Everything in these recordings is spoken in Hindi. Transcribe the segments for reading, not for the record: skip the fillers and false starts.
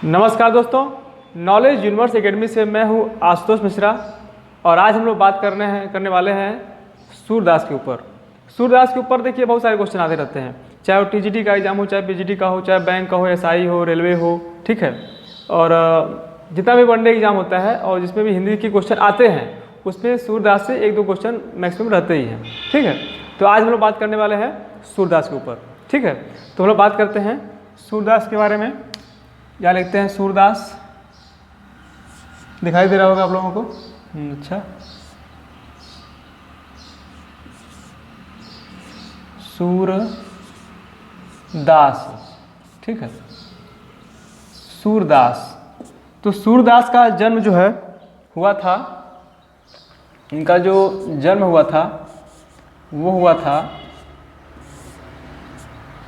नमस्कार दोस्तों, नॉलेज यूनिवर्स एकेडमी से मैं हूं आशुतोष मिश्रा और आज हम लोग बात करने वाले हैं सूरदास के ऊपर। सूरदास के ऊपर देखिए बहुत सारे क्वेश्चन आते रहते हैं, चाहे वो टीजीटी का एग्जाम हो, चाहे पीजीटी का हो, चाहे बैंक का हो, एसआई हो, रेलवे हो, ठीक है। और जितना भी वनडे एग्जाम होता है और जिसमें भी हिंदी के क्वेश्चन आते हैं उसमें सूरदास से एक दो क्वेश्चन मैक्सिमम रहते ही हैं, ठीक है। तो आज हम लोग बात करने वाले हैं सूरदास के ऊपर, ठीक है। तो हम लोग बात करते हैं सूरदास के बारे में। क्या लिखते हैं? सूरदास दिखाई दे रहा होगा आप लोगों को। अच्छा, सूरदास, ठीक है। सूरदास, तो सूरदास का जन्म जो है हुआ था, इनका जो जन्म हुआ था वो हुआ था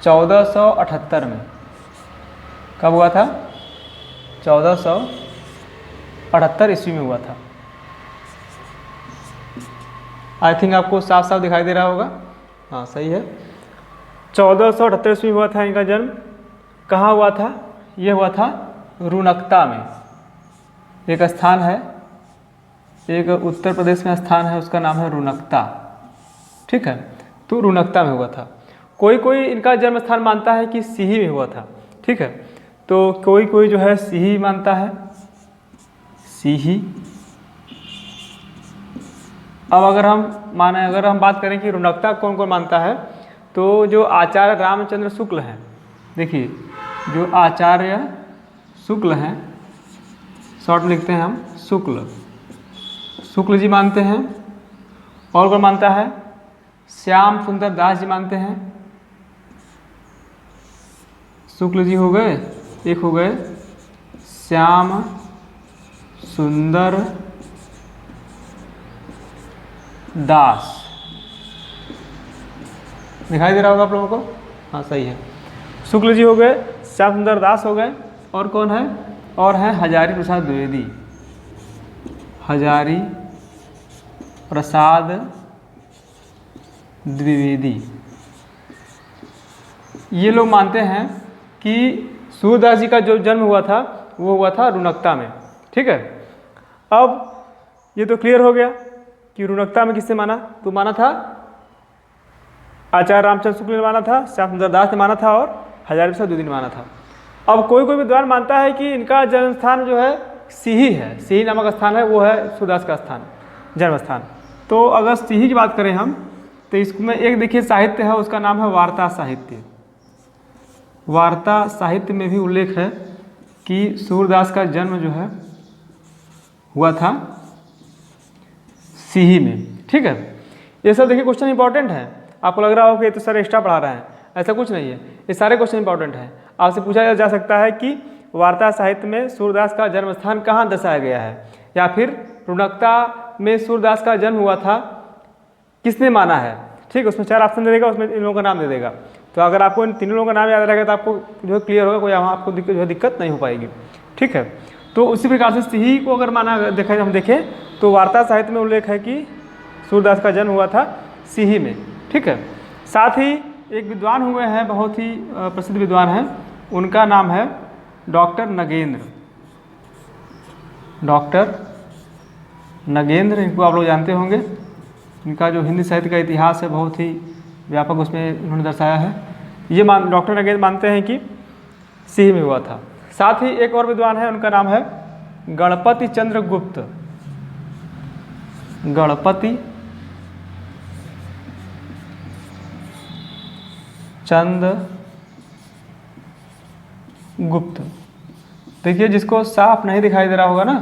1478 में। कब हुआ था? 1478 ईस्वी में हुआ था। आई थिंक आपको साफ साफ दिखाई दे रहा होगा। हाँ, सही है। 1478 ईस्वी में हुआ था इनका जन्म। कहाँ हुआ था? ये हुआ था रुनकता में। एक स्थान है, एक उत्तर प्रदेश में स्थान है, उसका नाम है रुनकता, ठीक है। तो रुनकता में हुआ था। कोई कोई इनका जन्म स्थान मानता है कि सीही में हुआ था, ठीक है। तो कोई कोई जो है सीही मानता है, सीही। अब अगर हम बात करें कि रुनकता कौन कौन मानता है, तो जो आचार्य रामचंद्र शुक्ल हैं, देखिए जो आचार्य शुक्ल हैं, शॉर्ट में लिखते हैं हम शुक्ल जी मानते हैं। और कौन मानता है? श्याम सुंदर दास जी मानते हैं। शुक्ल जी हो गए, एक हो गए श्याम सुंदर दास। दिखाई दे रहा होगा आप लोगों को। हाँ, सही है। शुक्ल जी हो गए, श्याम सुंदर दास हो गए, और कौन है? और है हजारी प्रसाद द्विवेदी। हजारी प्रसाद द्विवेदी। ये लोग मानते हैं कि सूरदास जी का जो जन्म हुआ था वो हुआ था रुनकता में, ठीक है। अब ये तो क्लियर हो गया कि रुनकता में किसने माना? तो माना था आचार्य रामचंद्र शुक्ल ने माना था, श्याम सुंदर दास ने माना था और हजारी प्रसाद द्विवेदी ने माना था। अब कोई कोई विद्वान मानता है कि इनका जन्म स्थान जो है सीही है, सीही नामक स्थान है, वो है सूरदास का स्थान, जन्म स्थान। तो अगर सीही की बात करें हम, तो इसमें एक देखिए साहित्य है, उसका नाम है वार्ता साहित्य। वार्ता साहित्य में भी उल्लेख है कि सूरदास का जन्म जो है हुआ था सीही में, ठीक है। ये सब देखिए क्वेश्चन इंपॉर्टेंट है। आपको लग रहा हो कि ये तो सर एक्स्ट्रा पढ़ा रहे हैं, ऐसा कुछ नहीं है। ये सारे क्वेश्चन इंपॉर्टेंट हैं। आपसे पूछा जा सकता है कि वार्ता साहित्य में सूरदास का जन्म स्थान कहाँ दर्शाया गया है, या फिर रुनकता में सूरदास का जन्म हुआ था किसने माना है, ठीक है। उसमें 4 ऑप्शन दे देगा, उसमें इन लोगों का नाम दे देगा। तो अगर आपको इन तीनों लोगों का नाम याद रहेगा तो आपको जो है क्लियर होगा, कोई आपको दिक्कत नहीं हो पाएगी, ठीक है। तो उसी प्रकार से सीही को अगर हम देखें तो वार्ता साहित्य में उल्लेख है कि सूरदास का जन्म हुआ था सीही में, ठीक है। साथ ही एक विद्वान हुए हैं, बहुत ही प्रसिद्ध विद्वान हैं, उनका नाम है डॉक्टर नगेंद्र। डॉक्टर नगेंद्र, इनको आप लोग जानते होंगे। इनका जो हिंदी साहित्य का इतिहास है बहुत ही व्यापक, उसमें उन्होंने दर्शाया है। ये डॉक्टर नगेंद्र मानते हैं कि सीही में हुआ था। साथ ही एक और विद्वान है, उनका नाम है गणपति चंद्र गुप्त। गणपति चंद्र गुप्त। देखिए जिसको साफ नहीं दिखाई दे रहा होगा ना,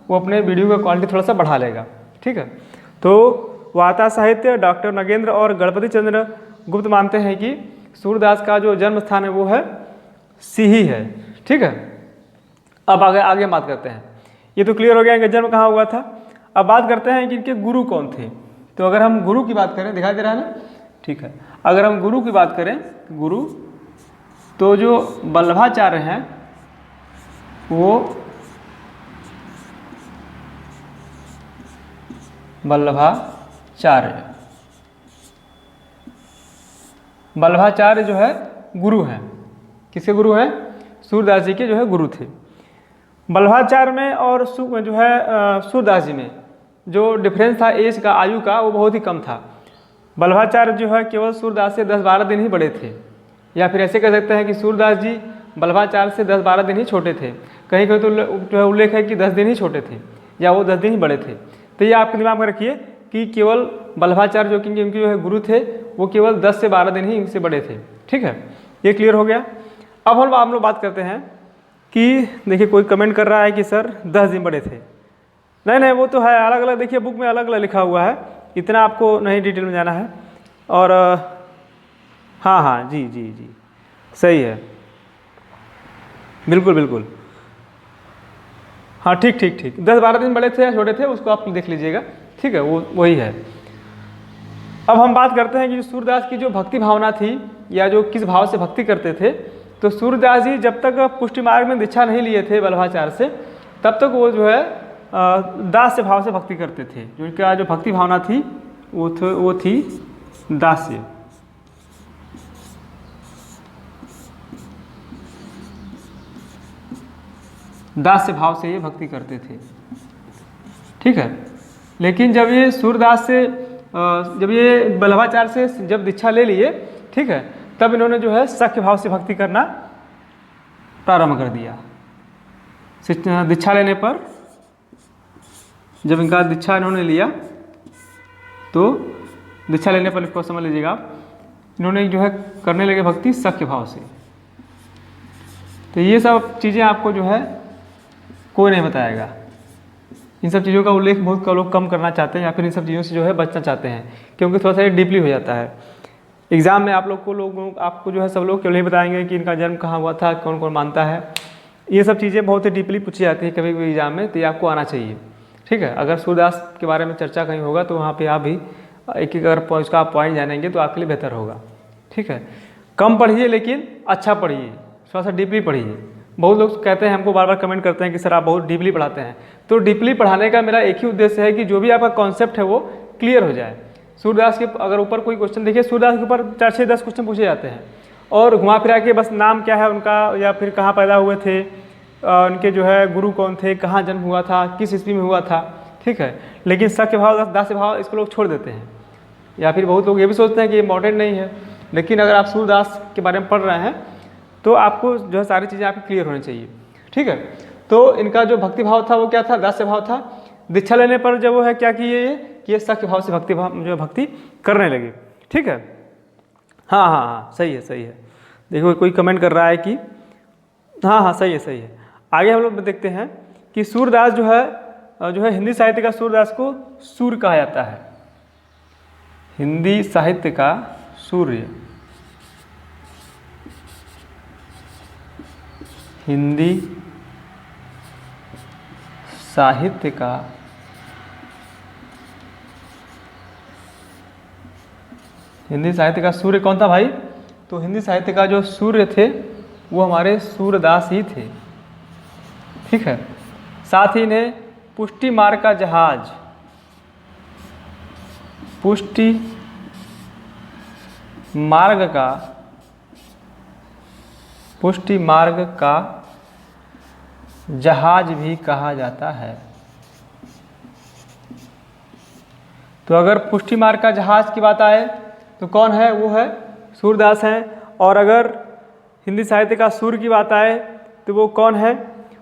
वो अपने वीडियो का क्वालिटी थोड़ा सा बढ़ा लेगा, ठीक है। तो वार्ता साहित्य डॉक्टर नगेंद्र और गणपति चंद्र गुप्त मानते हैं कि सूरदास का जो जन्म स्थान है वो है सीही है, ठीक है। अब आगे बात करते हैं। ये तो क्लियर हो गया कि जन्म कहाँ हुआ था। अब बात करते हैं कि इनके गुरु कौन थे। तो अगर हम गुरु की बात करें, दिखाई दे रहा है ना, ठीक है। अगर हम गुरु की बात करें, गुरु तो जो वल्लभाचार्य हैं वो वल्लभाचार्य जो है गुरु हैं। किसके गुरु हैं? सूरदास जी के जो है गुरु थे। बल्लभाचार्य में और जो है सूरदास जी में जो डिफरेंस था एज का, आयु का, वो बहुत ही कम था। बल्लभाचार्य जो है केवल सूरदास से 10-12 दिन ही बड़े थे, या फिर ऐसे कह सकते हैं कि सूरदास जी बल्लभाचार्य से 10-12 दिन ही छोटे थे। कहीं कहीं तो जो है उल्लेख है कि 10 दिन ही छोटे थे, या वो 10 दिन ही बड़े थे। तो ये आपके दिमाग में रखिए कि केवल बल्लभाचार्य जो कि उनके जो है गुरु थे, वो केवल 10 से 12 दिन ही इनसे बड़े थे। ठीक है, ये क्लियर हो गया। अब हम लोग बात करते हैं कि देखिए कोई कमेंट कर रहा है कि सर 10 दिन बड़े थे। नहीं, वो तो है अलग अलग, देखिए बुक में अलग अलग लिखा हुआ है, इतना आपको नहीं डिटेल में जाना है। और हाँ, जी, सही है, बिल्कुल। हाँ, ठीक 10-12 दिन बड़े थे या छोटे थे, उसको आप देख लीजिएगा। ठीक है, वो वही है। अब हम बात करते हैं कि सूरदास की जो भक्ति भावना थी, या जो किस भाव से भक्ति करते थे। तो सूरदास जी जब तक पुष्टि मार्ग में दीक्षा नहीं लिए थे बल्लभाचार्य से, तब तक वो जो है दास्य भाव से भक्ति करते थे। जो उनका जो भक्ति भावना थी वो थी दास्य। दास्य भाव से ये भक्ति करते थे। ठीक है, लेकिन जब ये सूरदास से जब ये बल्लभाचार्य से जब दीक्षा ले लिए, ठीक है, तब इन्होंने जो है सख्य भाव से भक्ति करना प्रारंभ कर दिया। दीक्षा लेने पर, जब इनका दीक्षा इन्होंने लिया, तो दीक्षा लेने पर इसको समझ लीजिएगा आप, इन्होंने जो है करने लगे भक्ति सख्य भाव से। तो ये सब चीज़ें आपको जो है कोई नहीं बताएगा। इन सब चीज़ों का उल्लेख बहुत लोग कम करना चाहते हैं, या फिर इन सब चीज़ों से जो है बचना चाहते हैं, क्योंकि थोड़ा सा ये डीपली हो जाता है। एग्ज़ाम में आप आपको जो है सब लोग केवल ही बताएंगे कि इनका जन्म कहाँ हुआ था, कौन कौन मानता है। ये सब चीज़ें बहुत ही डीपली पूछी जाती है कभी कभी एग्ज़ाम में, तो ये आपको आना चाहिए। ठीक है, अगर सूरदास के बारे में चर्चा कहीं होगा तो वहाँ पे आप भी एक अगर उसका आप पॉइंट जानेंगे तो आपके लिए बेहतर होगा। ठीक है, कम पढ़िए लेकिन अच्छा पढ़िए, थोड़ा सा डीपली पढ़िए। बहुत लोग कहते हैं, हमको बार बार कमेंट करते हैं कि सर आप बहुत डीपली पढ़ाते हैं। तो डीपली पढ़ाने का मेरा एक ही उद्देश्य है कि जो भी आपका कॉन्सेप्ट है वो क्लियर हो जाए। सूरदास के अगर ऊपर कोई क्वेश्चन, देखिए सूरदास के ऊपर 4-6-10 क्वेश्चन पूछे जाते हैं, और घुमा फिरा के बस नाम क्या है उनका, या फिर कहाँ पैदा हुए थे, उनके जो है गुरु कौन थे, कहाँ जन्म हुआ था, किस ईस्वी में हुआ था। ठीक है, लेकिन सख्य भाव, दास्य भाव इसको लोग छोड़ देते हैं, या फिर बहुत लोग ये भी सोचते हैं कि इम्पॉर्टेंट नहीं है। लेकिन अगर आप सूरदास के बारे में पढ़ रहे हैं तो आपको जो है सारी चीज़ें आपकी क्लियर होनी चाहिए। ठीक है, तो इनका जो भक्ति भाव था वो क्या था, दास्य भाव था। दीक्षा लेने पर जब वो है क्या किए कि ये सख्य भाव से भक्ति करने लगे। ठीक है, हाँ, सही है। देखो कोई कमेंट कर रहा है कि हाँ, सही है। आगे हम लोग देखते हैं कि सूरदास जो है हिंदी साहित्य का सूरदास को सूर्य कहा जाता है। हिंदी साहित्य का सूर्य, हिंदी साहित्य का सूर्य कौन था भाई? तो हिंदी साहित्य का जो सूर्य थे वो हमारे सूरदास ही थे। ठीक है, साथ ही इन्हें पुष्टि मार्ग का जहाज, पुष्टि मार्ग का जहाज भी कहा जाता है। तो अगर पुष्टि मार्ग का जहाज की बात आए तो कौन है? वो है सूरदास हैं। और अगर हिंदी साहित्य का सूर्य की बात आए तो वो कौन है?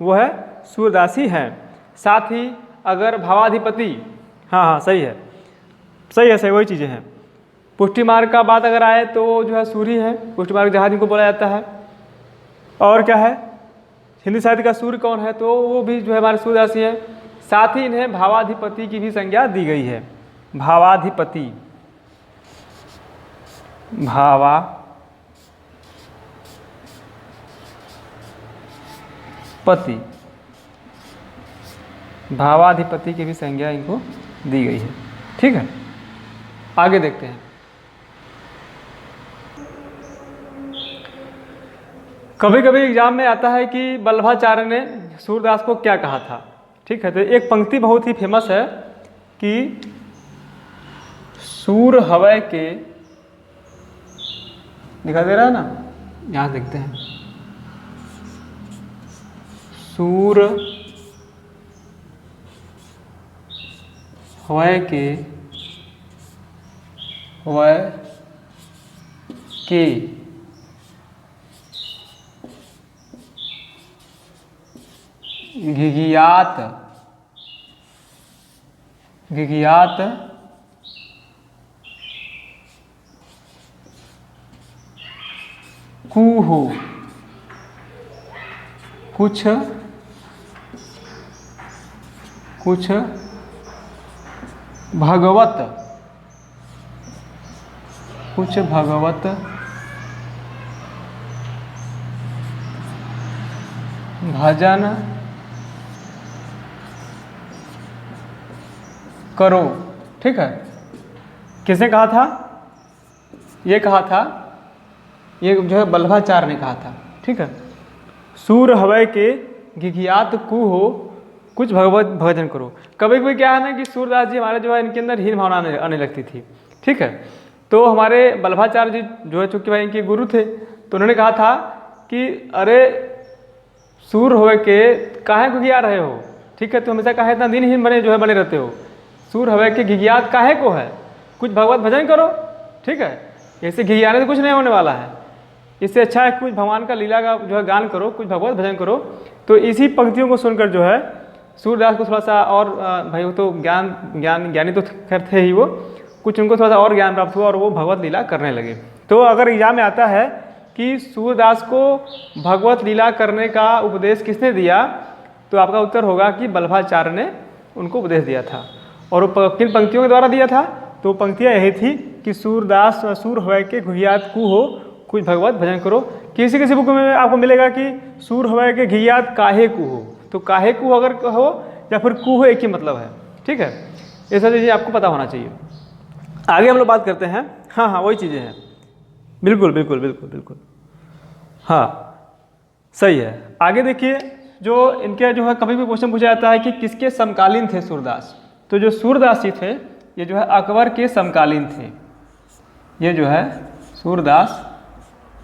वो है सूरदास ही हैं। साथ ही अगर भावाधिपति, हाँ सही है वही चीज़ें हैं। पुष्टि मार्ग का बात अगर आए तो जो है सूर्य है, पुष्टि मार्ग जहाज इनको बोला जाता है। और क्या है, हिंदी साहित्य का सूर्य कौन है? तो वो भी जो है हमारे सूरदास ही हैं। साथ ही इन्हें भावाधिपति की भी संज्ञा दी गई है। भावाधिपति, भावाधिपति की भी संज्ञा इनको दी गई है। ठीक है, आगे देखते हैं। कभी कभी एग्जाम में आता है कि बल्लभाचार्य ने सूरदास को क्या कहा था। ठीक है, तो एक पंक्ति बहुत ही फेमस है कि सूर हवै के, दिखा दे रहा है ना, यहाँ देखते हैं। सूर वय के घिघियात कूहो कुछ भगवत भजन करो। ठीक है, किसने कहा था? ये कहा था, ये जो है बल्लभाचार्य ने कहा था। ठीक है, सूर हवय के घिघियात कूहो कुछ भगवत भजन करो। कभी कभी क्या है ना कि सूरदास जी हमारे जो है इनके अंदर हीन भावना आने लगती थी। ठीक है, तो हमारे बल्लभाचार्य जी जो है चूंकि भाई इनके गुरु थे, तो उन्होंने कहा था कि अरे सूर होए के काहे घिघिया रहे हो। ठीक है, तो हमेशा काहे इतना दिनहीन बने रहते हो। सूर हवय के घिघियात काहे को है, कुछ भगवत भजन करो। ठीक है, ऐसे घिघियाने से कुछ नहीं होने वाला है। इससे अच्छा है कुछ भगवान का लीला का जो है गान करो, कुछ भगवत भजन करो। तो इसी पंक्तियों को सुनकर जो है सूरदास को थोड़ा सा और भाई वो तो ज्ञानी तो खैर थे ही, वो कुछ उनको थोड़ा सा और ज्ञान प्राप्त हुआ और वो भगवत लीला करने लगे। तो अगर एग्जाम में आता है कि सूरदास को भगवत लीला करने का उपदेश किसने दिया, तो आपका उत्तर होगा कि बल्लभाचार्य ने उनको उपदेश दिया था। और वो किन पंक्तियों के द्वारा दिया था? तो पंक्तियाँ यही थी कि सूरदास सूर हवय के घिघियात कूहो कुछ भगवत भजन करो। किसी किसी बुक में आपको मिलेगा कि सूर हवय के घिघियात काहे कूहो, तो काहे कूहो अगर हो या फिर कूहो एक ही मतलब है। ठीक है, ये सब चीज़ें आपको पता होना चाहिए। आगे हम लोग बात करते हैं। हाँ, वही चीज़ें हैं। बिल्कुल। हाँ, सही है। आगे देखिए, जो इनके जो है कभी भी क्वेश्चन पूछा जाता है कि किसके समकालीन थे सूरदास। तो जो सूरदास जी थे ये जो है अकबर के समकालीन थे। ये जो है सूरदास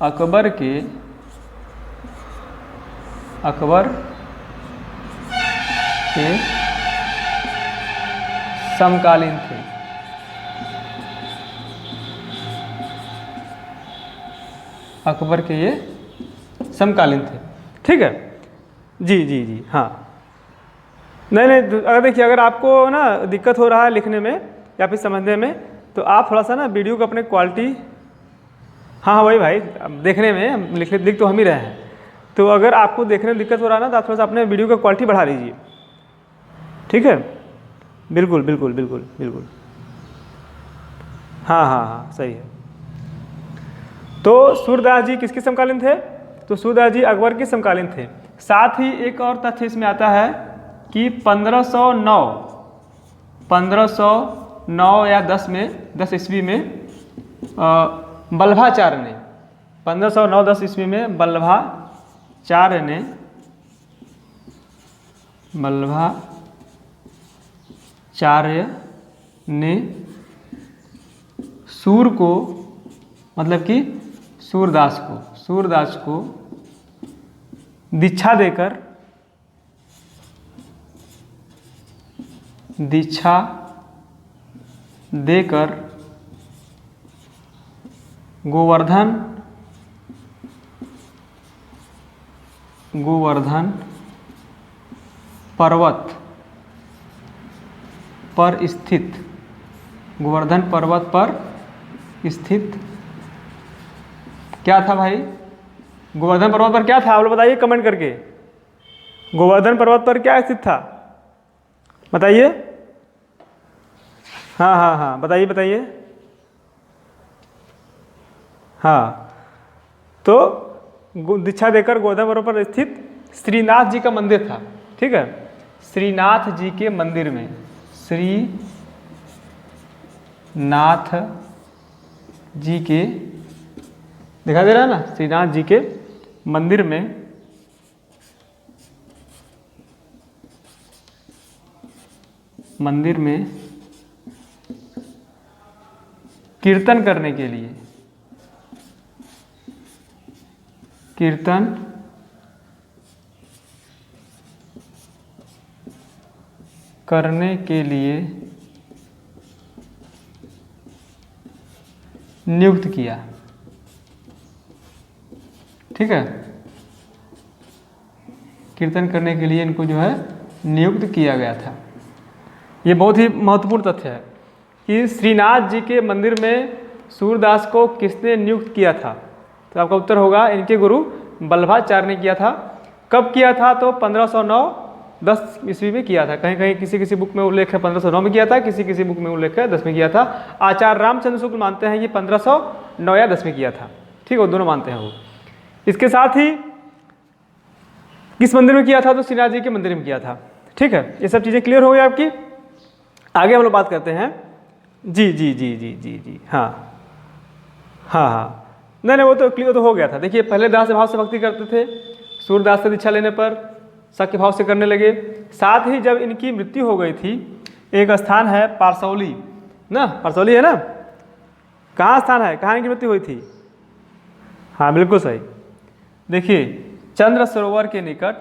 अकबर के समकालीन थे। अकबर के ये समकालीन थे। ठीक है, जी हाँ। नहीं, अगर देखिए, अगर आपको ना दिक्कत हो रहा है लिखने में या फिर समझने में, तो आप थोड़ा सा ना वीडियो को अपने क्वालिटी, हाँ वही भाई, देखने में लिख तो हम ही रहे हैं। तो अगर आपको देखने में दिक्कत हो रहा है ना, तो आप थोड़ा सा अपने वीडियो का क्वालिटी बढ़ा लीजिए। ठीक है, बिल्कुल। हाँ, सही है। तो सूरदास जी किसके समकालीन थे? तो सूरदास जी अकबर के समकालीन थे। साथ ही एक और तथ्य इसमें आता है कि 1509 या 10 ईस्वी में बल्लभाचार्य ने 1509-10 ईस्वी में बल्लभाचार्य ने सूर को, मतलब कि सूरदास को दीक्षा देकर गोवर्धन पर्वत पर स्थित क्या था भाई? गोवर्धन पर्वत पर क्या था? आप लोग बताइए कमेंट करके। गोवर्धन पर्वत पर क्या स्थित था, बताइए। हाँ, बताइए। हाँ, तो दीक्षा देकर गोवर्धन पर्वत पर स्थित श्रीनाथ जी का मंदिर था। ठीक है, श्रीनाथ जी के मंदिर में, श्रीनाथ जी के, दिखा दे रहा है ना, श्रीनाथ जी के मंदिर में कीर्तन करने के लिए नियुक्त किया। ठीक है, कीर्तन करने के लिए इनको जो है नियुक्त किया गया था। ये बहुत ही महत्वपूर्ण तथ्य है कि श्रीनाथ जी के मंदिर में सूरदास को किसने नियुक्त किया था। तो आपका उत्तर होगा इनके गुरु वल्लभाचार्य ने किया था। कब किया था? तो 1509-10 ईस्वी में किया था। कहीं कहीं किसी किसी बुक में उल्लेख है 1509 में किया था, किसी किसी बुक में उल्लेख है 10 में किया था। आचार्य रामचंद्र शुक्ल मानते हैं कि 1509 या 10 में किया था। ठीक है, वो दोनों मानते हैं वो। इसके साथ ही किस मंदिर में किया था? तो श्रीनाथ जी के मंदिर में किया था। ठीक है, ये सब चीज़ें क्लियर हो गई आपकी। आगे हम लोग बात करते हैं। जी जी जी जी जी जी हाँ हाँ हाँ, नहीं वो तो क्लियर तो हो गया था। देखिए, पहले दास भाव से भक्ति करते थे, सूरदास से दीक्षा लेने पर सख्य भाव से करने लगे। साथ ही जब इनकी मृत्यु हो गई थी, एक स्थान है पारसौली ना, पारसौली है ना, कहाँ स्थान है, कहाँ इनकी मृत्यु हुई थी? हाँ बिल्कुल सही। देखिए, चंद्र सरोवर के निकट,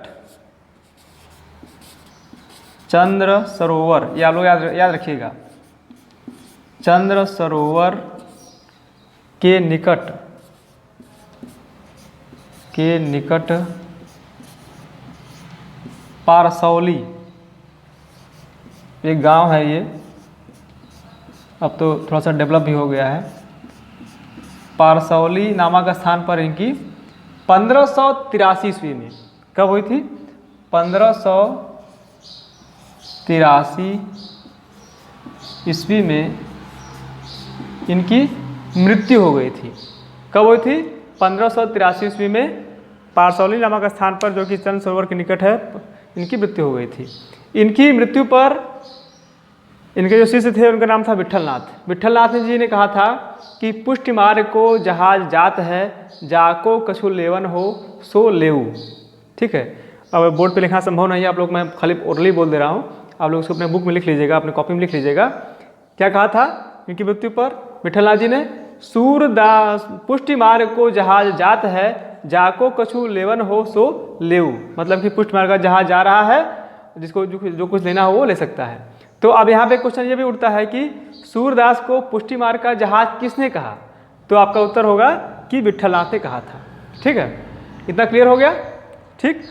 चंद्र सरोवर, ये आप लोग याद रखिएगा, चंद्र सरोवर के निकट पारसौली एक गांव है। ये अब तो थोड़ा सा डेवलप भी हो गया है। पारसौली नामक स्थान पर इनकी 1583 ईस्वी में, कब हुई थी? 1583 ईस्वी में इनकी मृत्यु हो गई थी। कब हुई थी? 1583 ईस्वी में पारसौली नामक स्थान पर, जो कि चंद्र सरोवर के निकट है, इनकी मृत्यु हो गई थी। इनकी मृत्यु पर इनके जो शिष्य थे उनका नाम था विट्ठलनाथ। विट्ठलनाथ जी ने कहा था कि पुष्टि मार्ग को जहाज जात है, जाको कछु लेवन हो सो लेऊ। ठीक है, अब बोर्ड पे लिखना संभव नहीं है आप लोग, मैं खाली ओरली बोल दे रहा हूँ, आप लोग उसको अपने बुक में लिख लीजिएगा, अपने कॉपी में लिख लीजिएगा। क्या कहा था इनकी मृत्यु पर विट्ठलनाथ जी ने? सूरदास पुष्टि मार्ग को जहाज जात है, जाको कछु लेवन हो सो लेऊ। मतलब कि पुष्टि मार्ग का जहाज जा रहा है, जिसको जो कुछ लेना हो वो ले सकता है। तो अब यहाँ पे क्वेश्चन ये भी उठता है कि सूरदास को पुष्टि मार्ग का जहाज किसने कहा? तो आपका उत्तर होगा कि विट्ठलनाथ ने कहा था। ठीक है, इतना क्लियर हो गया। ठीक,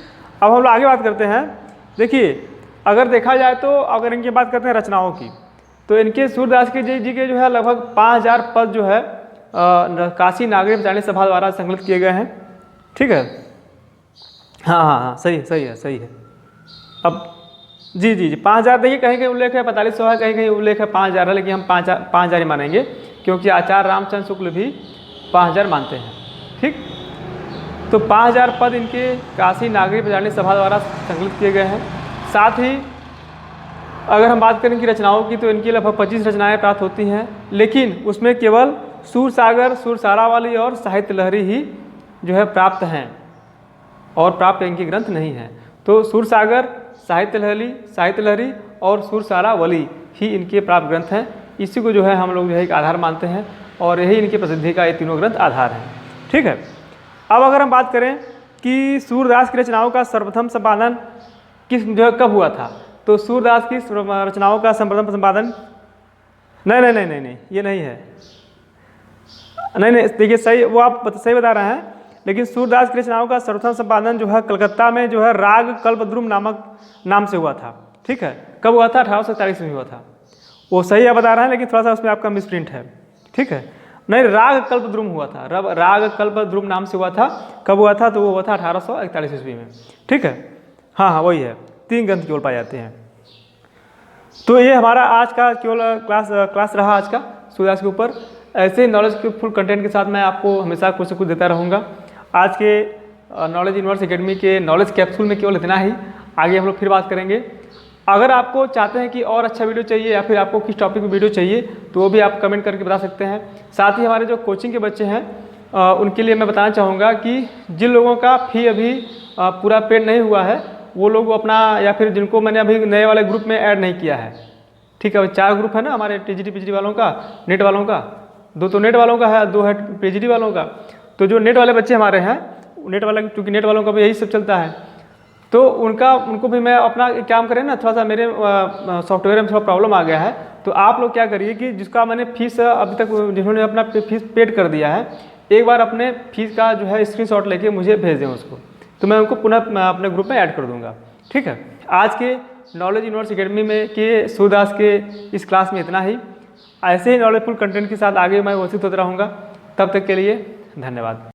अब हम लोग आगे बात करते हैं। देखिए, अगर देखा जाए तो अगर इनकी बात करते हैं रचनाओं की, तो इनके सूरदास के जी के जो है लगभग 5000 पद जो है काशी नागरिक विचारणी सभा द्वारा संकलित किए गए हैं। ठीक है, हाँ हाँ हाँ, सही है। अब जी 5000, देखिए कहीं कहीं उल्लेख है 4500 है, कहीं कहीं उल्लेख है 5000 है, लेकिन हम 5000 ही मानेंगे, क्योंकि आचार्य रामचंद्र शुक्ल भी 5000 मानते हैं। ठीक, तो 5000 पद इनके काशी नागरिक विचारणी सभा द्वारा संकलित किए गए हैं। साथ ही अगर हम बात करें इनकी रचनाओं की, तो इनकी लगभग 25 रचनाएँ प्राप्त होती हैं, लेकिन उसमें केवल सूरसागर, सुरसारावली और साहित्य लहरी ही जो है प्राप्त हैं, और प्राप्त इनके ग्रंथ नहीं हैं। तो सूरसागर, साहित्य लहरी और सुरसारावली ही इनके प्राप्त ग्रंथ हैं। इसी को जो है हम लोग जो है एक आधार मानते हैं, और यही इनकी प्रसिद्धि का ये तीनों ग्रंथ आधार हैं। ठीक है, अब अगर हम बात करें कि सूरदास की रचनाओं का सर्वप्रथम संपादन किस जो है कब हुआ था, तो सूरदास की रचनाओं का सर्वप्रथम संपादन नहीं ये नहीं है। नहीं देखिए, सही वो आप सही बता रहे हैं, लेकिन सूरदास की रचनाओं का सर्वप्रथम संपादन जो है कलकत्ता में जो है राग कल्पद्रुम नाम से हुआ था। ठीक है, कब हुआ था? 1841 में हुआ था। वो सही आप बता रहे हैं, लेकिन थोड़ा सा उसमें आपका मिसप्रिंट है। ठीक है, नहीं, राग कल्पद्रुम हुआ था, राग कल्पद्रुम नाम से हुआ था। कब हुआ था? तो वो हुआ था 1841 ईस्वी में। ठीक है, हाँ वही है, 3 ग्रंथ केवल पाए जाते हैं। तो ये हमारा आज का केवल क्लास रहा आज का सूरदास के ऊपर। ऐसे नॉलेज के फुल कंटेंट के साथ मैं आपको हमेशा कुछ से कुछ देता रहूँगा। आज के नॉलेज यूनिवर्स एकेडमी के नॉलेज कैप्सूल में केवल इतना ही। आगे हम लोग फिर बात करेंगे। अगर आपको चाहते हैं कि और अच्छा वीडियो चाहिए, या फिर आपको किस टॉपिक में वीडियो चाहिए, तो वो भी आप कमेंट करके बता सकते हैं। साथ ही हमारे जो कोचिंग के बच्चे हैं उनके लिए मैं बताना चाहूँगा कि जिन लोगों का फी अभी पूरा पेड नहीं हुआ है, वो लोग अपना, या फिर जिनको मैंने अभी नए वाले ग्रुप में ऐड नहीं किया है। ठीक है, 4 ग्रुप है ना हमारे, टीजीटी पीजीटी वालों का, नेट वालों का, 2 तो नेट वालों का है, 2 है पीजीटी वालों का। तो जो नेट वाले बच्चे हमारे हैं, नेट वाला, क्योंकि नेट वालों का भी यही सब चलता है, तो उनको भी मैं अपना काम करें ना, थोड़ा सा मेरे सॉफ्टवेयर में थोड़ा प्रॉब्लम आ गया है। तो आप लोग क्या करिए कि जिसका मैंने फीस अभी तक जिन्होंने अपना फीस पेड कर दिया है, एक बार अपने फीस का जो है स्क्रीनशॉट लेके मुझे भेज दें उसको, तो मैं उनको पुनः अपने ग्रुप में ऐड कर दूंगा। ठीक है, आज के नॉलेज यूनिवर्स एकेडमी में के सूरदास के इस क्लास में इतना ही। ऐसे ही नॉलेजफुल कंटेंट के साथ आगे मैं उपस्थित होता रहूँगा। तब तक के लिए धन्यवाद।